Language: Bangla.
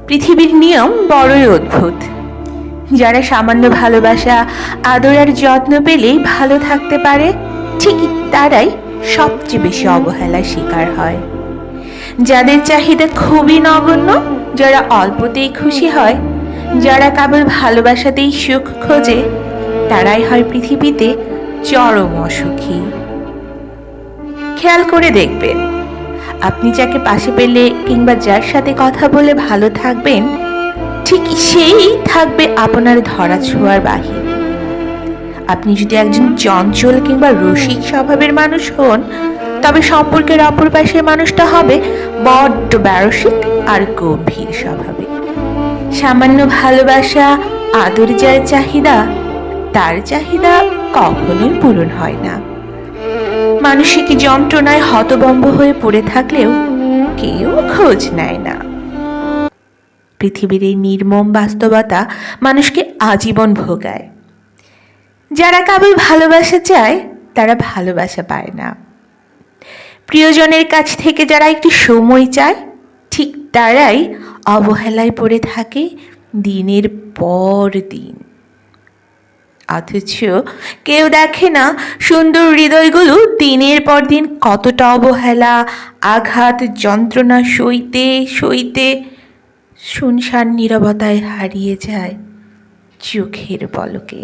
পৃথিবীর নিয়ম বড়ই অদ্ভুত। যারা সামান্য ভালোবাসা, আদর আর যত্ন পেলেই ভালো থাকতে পারে, ঠিক তারাই সবচেয়ে বেশি অবহেলার শিকার হয়। যাদের চাহিদা খুবই নগণ্য, যারা অল্পতেই খুশি হয়, যারা কেবল ভালোবাসাতেই সুখ খোঁজে, তারাই হয় পৃথিবীতে চরম অসুখী। খেয়াল করে দেখবেন, আপনি যাকে পাশে পেলে কিংবা যার সাথে কথা বলে ভালো থাকবেন, ঠিক সেই থাকবে আপনার ধরা ছোঁয়ার বাহির। আপনি যদি একজন চঞ্চল কিংবা রসিক স্বভাবের মানুষ হন, তবে সম্পর্কের অপর পাশের মানুষটা হবে বড্ড ব্যারসিক আর গম্ভীর স্বভাবের। সামান্য ভালোবাসা, আদর যার চাহিদা, তার চাহিদা কখনোই পূরণ হয় না। মানসিক যন্ত্রণায় হতভম্ব হয়ে পড়ে থাকলেও কেউ খোঁজ নেয় না। পৃথিবীর এই নির্মম বাস্তবতা মানুষকে আজীবন ভোগায়। যারা কেবল ভালোবাসা চায়, তারা ভালোবাসা পায় না। প্রিয়জনের কাছ থেকে যারা একটু সময় চায়, ঠিক তারাই অবহেলায় পড়ে থাকে দিনের পর দিন। অথচ কেউ দেখে না সুন্দর হৃদয়গুলো দিনের পর দিন কতটা অবহেলা, আঘাত, যন্ত্রণা সইতে সইতে শুনশান নীরবতায় হারিয়ে যায় চোখের পলকে।